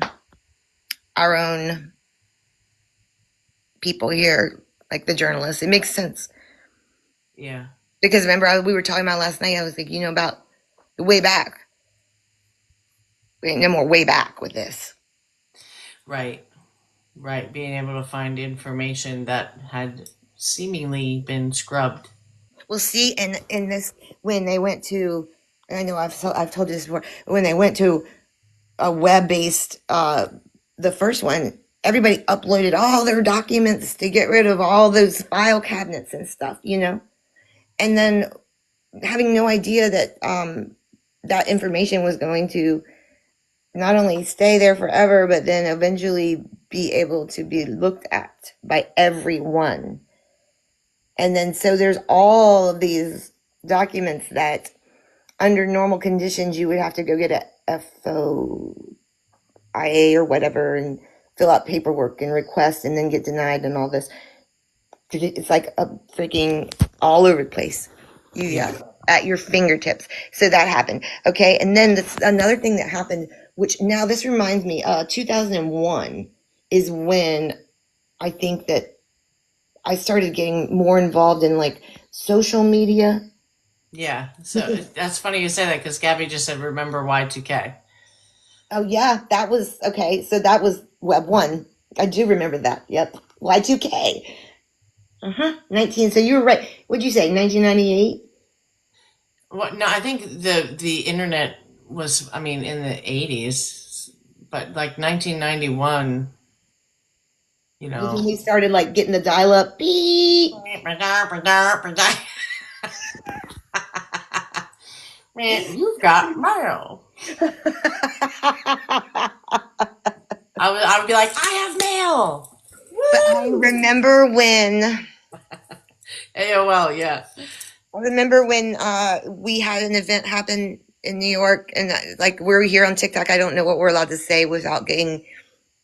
our own people here, like the journalists. It makes sense. Yeah. Because remember, we were talking about last night, I was like, about the way back. We ain't no more way back with this. Right. Right. Being able to find information that had seemingly been scrubbed. Well, see, and in this, when they went to, I know I've told you this before, when they went to a web-based, the first one, everybody uploaded all their documents to get rid of all those file cabinets and stuff, and then having no idea that that information was going to not only stay there forever, but then eventually be able to be looked at by everyone. And then so there's all of these documents that under normal conditions you would have to go get a FOIA or whatever and fill out paperwork and request and then get denied and all this. It's like a freaking all over the place. Yeah, at your fingertips. So that happened. Okay, and then another thing that happened, which now this reminds me, 2001 is when I think that I started getting more involved in like social media. Yeah. So that's funny you say that because Gabby just said, remember Y2K. Oh yeah, that was okay. So that was Web One. I do remember that. Yep, Y2K. 19. So you were right. What'd you say? 1998. Well, no, I think the internet was, I mean, in the 80s, but like 1991, you Was when know. we started like getting the dial up. Beep. Man, you've got mail. I would be like, I have mail. But I Woo! remember when AOL, yeah. I remember when we had an event happen in New York, and like we're here on TikTok. I don't know what we're allowed to say without getting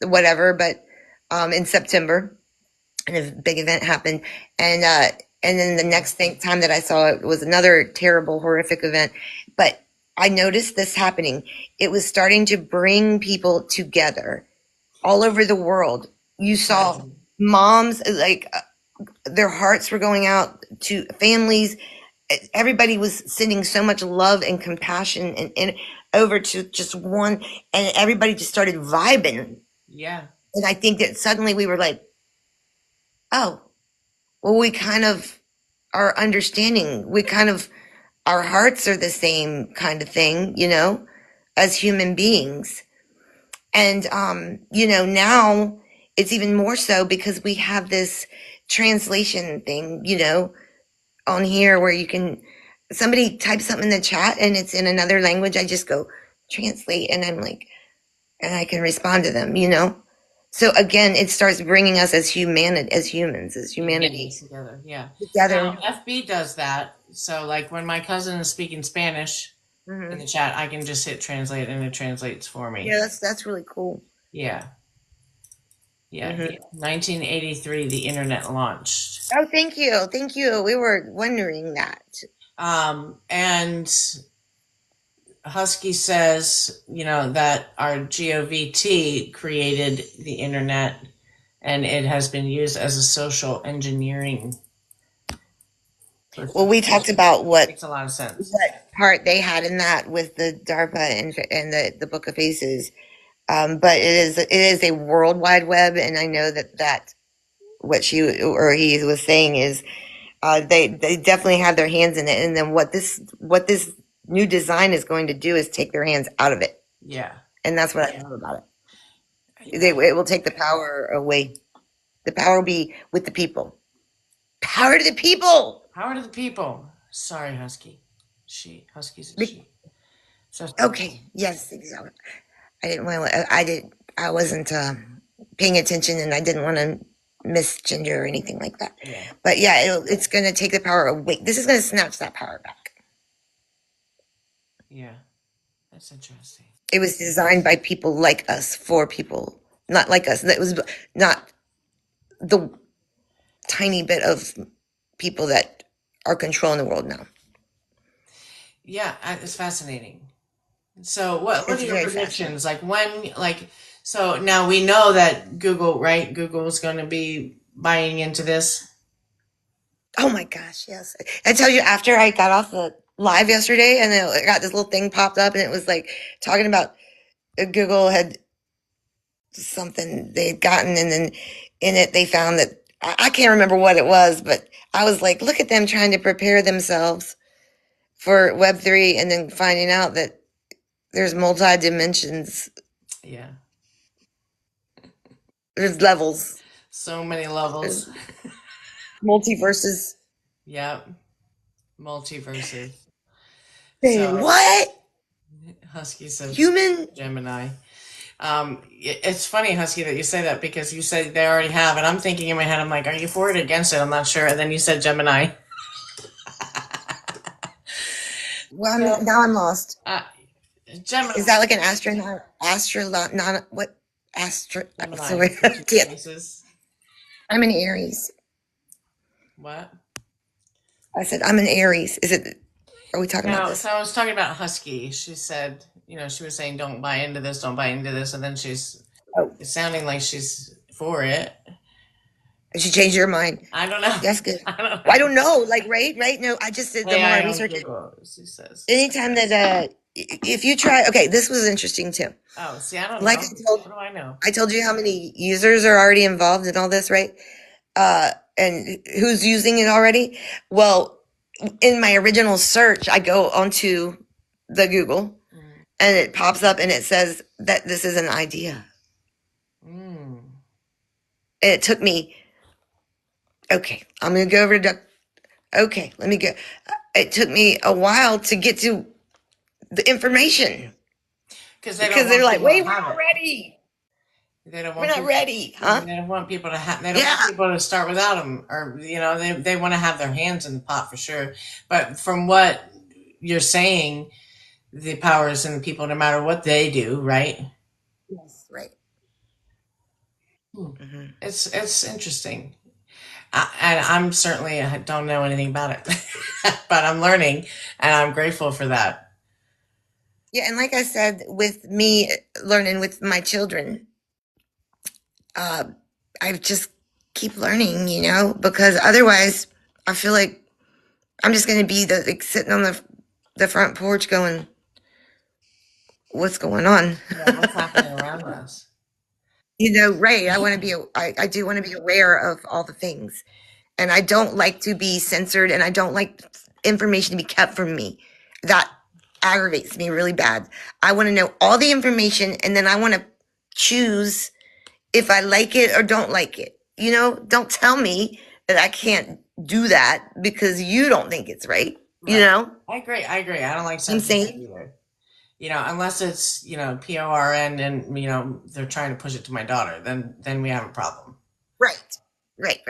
whatever, but in September, and a big event happened, and then the next time that I saw it was another terrible, horrific event. But I noticed this happening. It was starting to bring people together all over the world. You saw Exactly. moms like their hearts were going out to families. Everybody was sending so much love and compassion and over to just one, and everybody just started vibing. Yeah. And I think that suddenly we were like, oh, well, we kind of are understanding. We kind of, our hearts are the same kind of thing, as human beings. And, now it's even more so because we have this translation thing, on here where somebody types something in the chat and it's in another language. I just go translate and I'm like, and I can respond to them, So again, it starts bringing us as humans, as humanity Together, yeah. together. FB does that. So, like, when my cousin is speaking Spanish in Hmm. the chat, I can just hit translate and it translates for Yeah, me. that's really cool. Yeah. Yeah. Hmm. 1983, the internet launched. Oh, thank you. Thank you. We were wondering that. And Husky says, that our GOVT created the internet and it has been used as a social engineering. Well, we talked about Makes a lot of sense. what part they had in that with the DARPA and the Book of Faces. But it is a world wide web, and I know that what she or he was saying is they definitely have their hands in it. And then what this new design is going to do is take their hands out of it, Yeah. and that's what I love about it. It will take the power away. The power will be with the people. Power to the people. Power to the people. Sorry, Husky. Husky's a Be- she. So Okay. Yes. Exactly. I didn't want to. I wasn't paying attention, and I didn't want to misgender or anything like that. yeah. But yeah, it's going to take the power away. This is going to snatch that power back. Yeah. That's interesting. It was designed by people like us for people, not like us. That was not the tiny bit of people that are controlling the world now. Yeah, it's fascinating. So what It's are your very predictions? Like when so now we know that Google, right? Google is going to be buying into this. Oh my gosh, yes. I tell you, after I got off the live yesterday and I got this little thing popped up and it was like talking about Google had something they had gotten, and then in it they found that I can't remember what it was, but I was like, look at them trying to prepare themselves for Web3, and then finding out that there's multi dimensions, Yeah. there's levels, So many there's levels. multiverses. Yep. Multiverses. Say So what? Husky says Human? Gemini. It's funny, Husky, that you say that because you said they already have, and I'm thinking in my head, I'm like, are you for it or against it? I'm not sure. And then you said Gemini. Well, So, now I'm lost. uh, Gemini. Is that like an astronaut? Astronaut? Not what? Astro? Gemini. Sorry, Two damn. faces. I'm an Aries. What? I said I'm an Aries. Is it? Are we talking about No, this? so I was talking about Husky. She said, she was saying, don't buy into this, don't buy into this. And then Oh, it's sounding like she's for it. did you change your mind? I don't know. That's good. I don't I know. don't know. Like, right? No, I just did the more I AI on research it. Google, she says. Anytime that, if you try, okay, this was interesting too. Oh, see, I don't Like know. told, What do I know? I told you how many users are already involved in all this, right? And who's using it already? Well, in my original search, I go onto the Google Mm. and it pops up and it says that this is an idea. Mm. And it took me, okay, I'm going to go over to, okay, let me go. It took me a while to get to the information Because they don't because they're want like, people to wait, we're have not it. ready. They don't We're want not people. ready, huh? They don't want people to have. They don't Yeah. want people to start without them, or they want to have their hands in the pot for sure. But from what you're saying, the power is in the people, no matter what they do, right? Yes, right. Hmm. Hmm. It's interesting, and I'm certainly I don't know anything about it, but I'm learning, and I'm grateful for that. Yeah, and like I said, with me learning with my children, uh, I just keep learning, because otherwise, I feel like I'm just going to be like sitting on the front porch going, "What's going on?" Yeah, what's happening around us? Right? I do want to be aware of all the things, and I don't like to be censored, and I don't like information to be kept from me. That aggravates me really bad. I want to know all the information, and then I want to choose if I like it or don't like it. Don't tell me that I can't do that because you don't think it's right. You Right. know I agree. I agree. I don't like what I'm censorship saying? either. Unless it's, PORN and, they're trying to push it to my daughter, then we have a problem. Right. Right.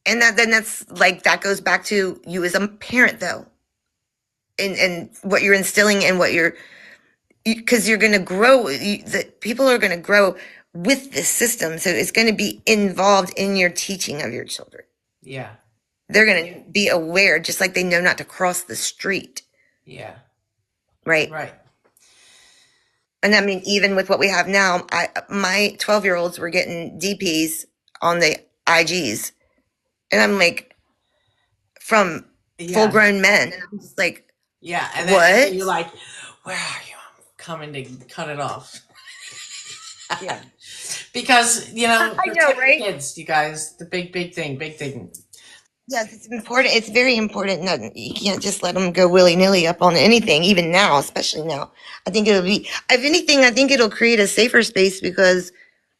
And that's like that goes back to you as a parent though. And what you're instilling and what because you're going to grow, that people are going to grow with this system. So it's going to be involved in your teaching of your children. Yeah. They're going to be aware, just like they know not to cross the street, Yeah. right? Right. And I mean, even with what we have now, my 12-year-olds were getting DPs on the IGs, and I'm like, from Yeah. full-grown men, and I'm just like, Yeah. And then you're what? like, where are you? I'm coming to cut it off. Yeah, Because, I know, protect the right? kids, you guys. The big thing, big thing. Yes, it's important. It's very important that you can't just let them go willy-nilly up on anything, even now, especially now. I think it'll be, if anything, I think it'll create a safer space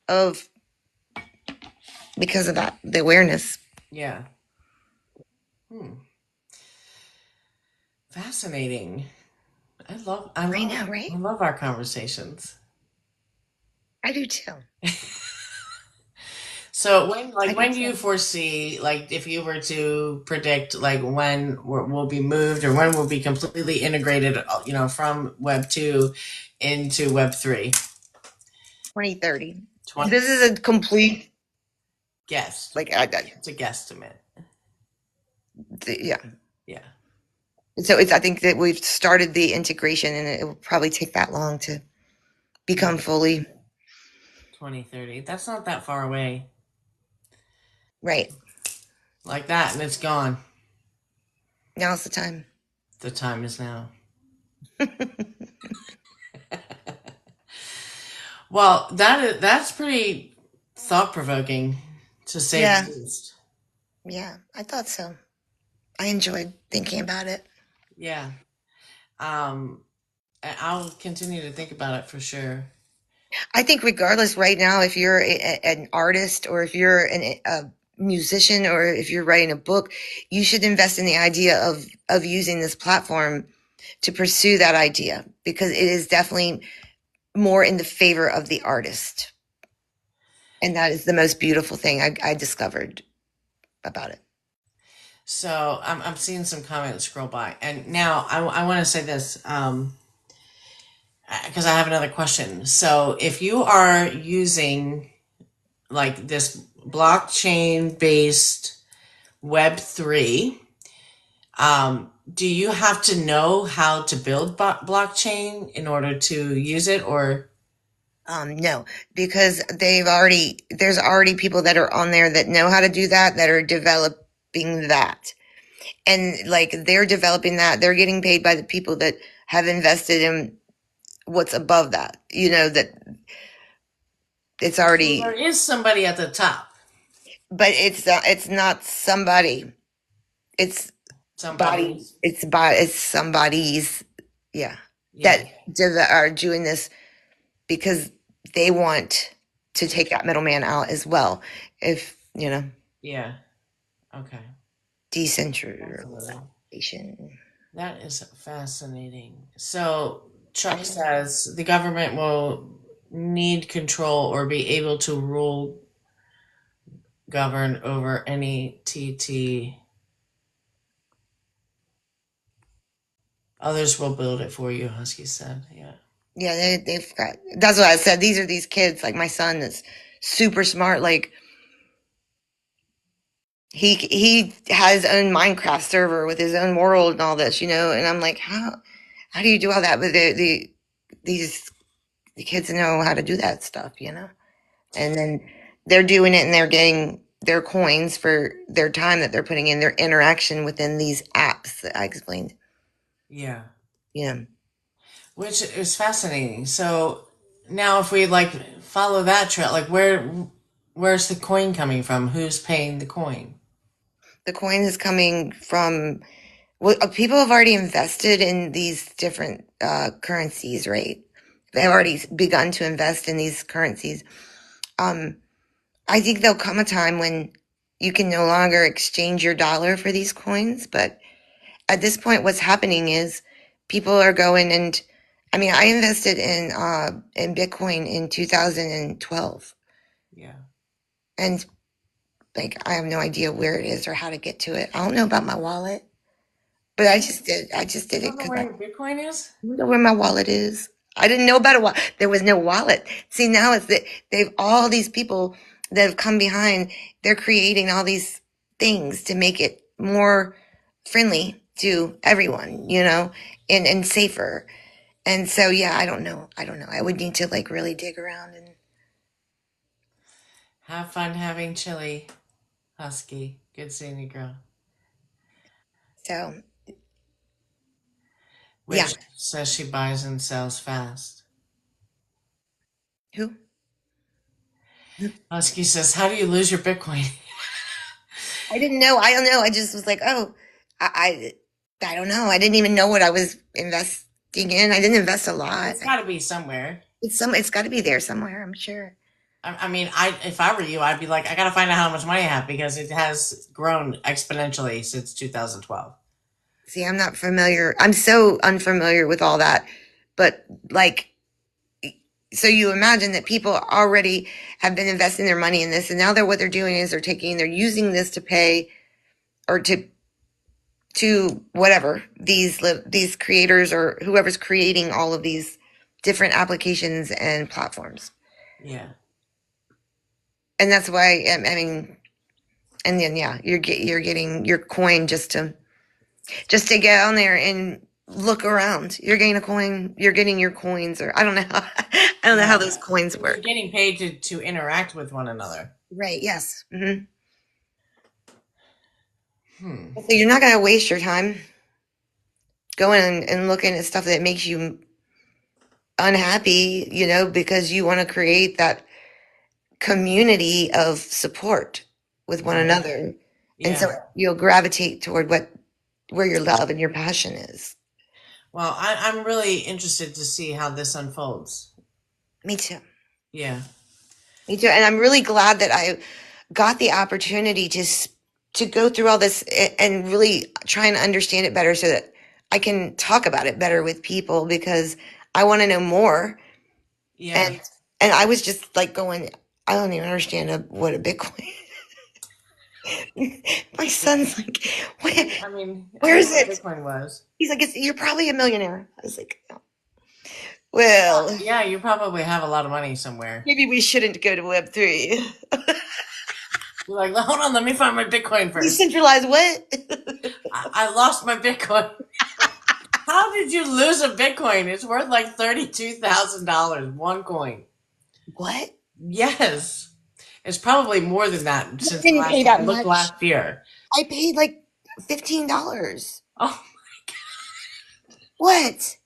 of because of that, the awareness. Yeah. Hmm. Fascinating. I love, I I love, know, right? I love our conversations. I do too. So I do when do you too. foresee, like, if you were to predict, like, when we'll be moved or when we'll be completely integrated, from Web 2 into Web 3? 2030. 20 This is a complete, guessed. like, It's a guesstimate. yeah. Yeah. So I think that we've started the integration, and it will probably take that long to become Yeah. fully 2030. That's not that far away. right. Like that, and it's gone. Now's the time. The time is now. Well, that's pretty thought provoking, to say the Yeah, least. yeah, I thought so. I enjoyed thinking about it. Yeah. Um, I'll continue to think about it for sure. I think regardless right now, if you're an artist or if you're a musician or if you're writing a book, you should invest in the idea of using this platform to pursue that idea because it is definitely more in the favor of the artist. And that is the most beautiful thing I discovered about it. So I'm seeing some comments scroll by, and now I want to say this because I have another question. So if you are using like this blockchain based Web3, do you have to know how to build blockchain in order to use it, or No, because there's already people that are on there that know how to do that, that are developing that. And like they're developing that, they're getting paid by the people that have invested in what's above that, that it's so there already, is somebody at the top? but it's not somebody, it's Somebody's, it's somebody's, yeah, yeah, that are doing this because they want to take that middleman out as well. If, yeah. Okay, decentralization. absolutely. That is fascinating. So Chuck says the government will need control or be able to rule, govern over any TT. Others will build it for you, Husky said. Yeah. Yeah, they've got, that's what I said. These are these kids, like my son that's super smart. Like he has his own Minecraft server with his own world and all this, and I'm like, how do you do all that? But these the kids know how to do that stuff. And then they're doing it and they're getting their coins for their time that they're putting in their interaction within these apps that I explained. Yeah. Yeah. Which is fascinating. So now if we like follow that trail, like where's the coin coming from? Who's paying the coin? The coin is coming from, well, people have already invested in these different currencies, right? They've already begun to invest in these currencies. Um, I think there'll come a time when you can no longer exchange your dollar for these coins. But at this point, what's happening is people are going and, I mean, I invested in Bitcoin in 2012, Yeah. and like I have no idea where it is or how to get to it. I don't know about my wallet, but I just did. I just You did it don't know because where I your Bitcoin is? don't know where my wallet is. I didn't know about a wallet. There was no wallet. See, now it's that they've all these people that have come behind. They're creating all these things to make it more friendly to everyone, and safer. And so, yeah, I don't know. I don't know. I would need to like really dig around and Have fun having chili, Husky. Good seeing you, girl. so, yeah. Which says she buys and sells fast. Who? Husky says, "How do you lose your Bitcoin?" I didn't know. I don't know. I just was like, oh, I don't know. I didn't even know what I was investing in. I didn't invest a lot. It's got to be somewhere. It's got to be there somewhere, I'm sure. I mean, if I were you, I'd be like, I gotta find out how much money I have because it has grown exponentially since 2012. See, I'm not familiar. I'm so unfamiliar with all that. But like, so you imagine that people already have been investing their money in this, and now what they're doing is they're using this to pay or to whatever these creators or whoever's creating all of these different applications and platforms. Yeah, And that's why I mean, and then yeah, you're getting your coin just to get on there and look around. You're getting a coin. You're getting your coins, or I don't know. I don't know how yeah. those coins But you're work. getting paid to interact with one another. Right. Yes. Hmm. So you're not going to waste your time going and looking at stuff that makes you unhappy, because you want to create that community of support with one Right. another. And so Yeah. you'll gravitate toward where your love and your passion is. Well, I'm really interested to see how this unfolds. Me too. Yeah. Me too. And I'm really glad that I got the opportunity to go through all this and really try and understand it better so that I can talk about it better with people because I want to know more. Yeah. And I was just like going, I don't even understand what a Bitcoin. My son's like, I mean, I where knew is what it? Bitcoin was. He's like, you're probably a millionaire. I was like, "Oh, Well, well, yeah, you probably have a lot of money somewhere. maybe we shouldn't go to Web3. You're like, hold on, let me find my Bitcoin first. Decentralized what? I lost my Bitcoin. How did you lose a Bitcoin? It's worth like $32,000, one coin. What? Yes. It's probably more than that I since the didn't last pay time that I looked much. last year. I paid like $15. Oh, What?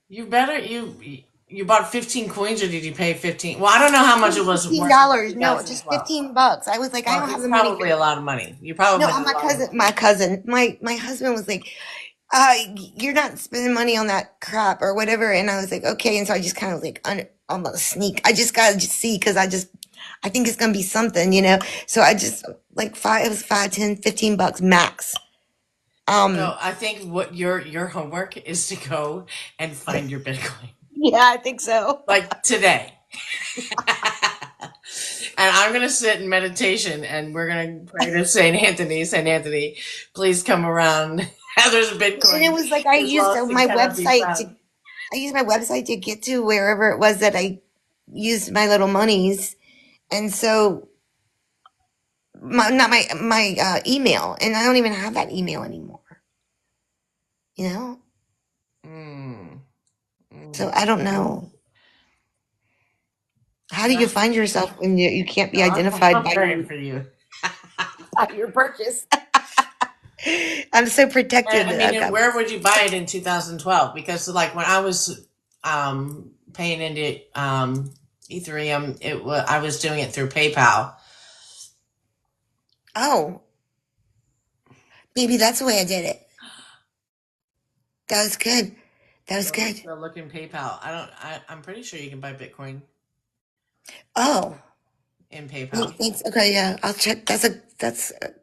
you better you bought 15 coins or did you pay 15? Well, I don't know how much it was worth in $15. No, just 2012. $15. I was like, I Well, don't have it's the money for probably a lot of money. You probably no, had a my lot of cousin, money. my husband was like, you're not spending money on that crap or whatever. And I was like, okay. And so I just kind of like on the sneak. I just gotta just see because I think it's gonna be something. So I just like it was 5, 10, $15 max. So Um, I think what your homework is to go and find your Bitcoin. yeah, I think so. Like today. And I'm going to sit in meditation and we're going to pray to St. Anthony. St. Anthony, please come around. There's a And it Bitcoin was like I is used lost and my cannot be website found. to get to wherever it was that I used my little monies. And so not my email, and I don't even have that email anymore. You know, Mm, so mm. I don't know. How do you Well, find yourself when you can't be no, identified I'm by praying for you. your purchase? I'm so protected I that mean, I've and got. where would you buy it in 2012? Because like when I was paying into Ethereum, I was doing it through PayPal. Oh, maybe that's the way I did it. That was good. That was good. So look in PayPal. I'm pretty sure you can buy Bitcoin Oh, in PayPal. thanks. Okay, yeah, I'll check.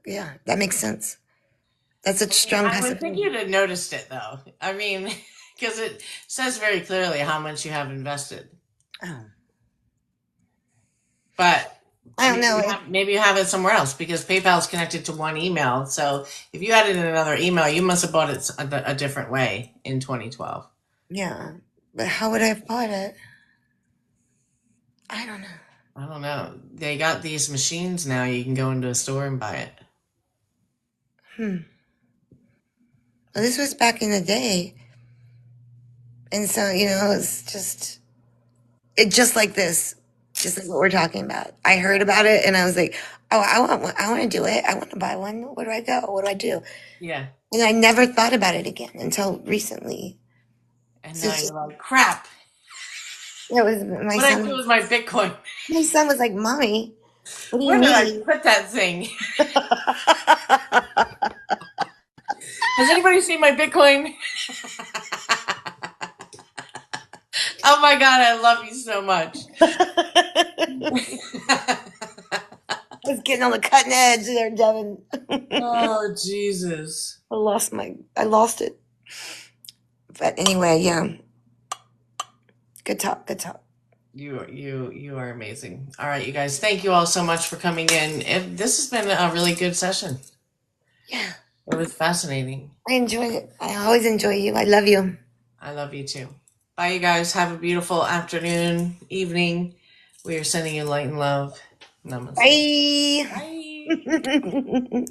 Yeah, that makes sense. That's a strong I would think possibility. you'd have noticed it though. I mean, because it says very clearly how much you have invested. Oh, But I don't know. maybe you have it somewhere else because PayPal is connected to one email. So if you had it in another email, you must have bought it a different way in 2012. Yeah, but how would I have bought it? I don't know. I don't know. They got these machines now. You can go into a store and buy it. Hmm. Well, this was back in the day, and so it's just like this, just like what we're talking about. I heard about it, and I was like, oh, I want to do it. I want to buy one. Where do I go? What do I do? Yeah. And I never thought about it again until recently. And So now it's you're just, like, crap. it was my What did I do son. with my Bitcoin? My son was like, "Mommy, what do you Where did I mean?" put that thing? Has anybody seen my Bitcoin? Oh my God, I love you so much. I was getting on the cutting edge there, Devin. Oh, Jesus. I lost it. But anyway, yeah. Good talk, good talk. You are amazing. All right, you guys, thank you all so much for coming in. This has been a really good session. Yeah, It was fascinating. I enjoyed it. I always enjoy you. I love you. I love you too. Bye, you guys. Have a beautiful afternoon, evening. We are sending you light and love. Namaste. Bye. Bye.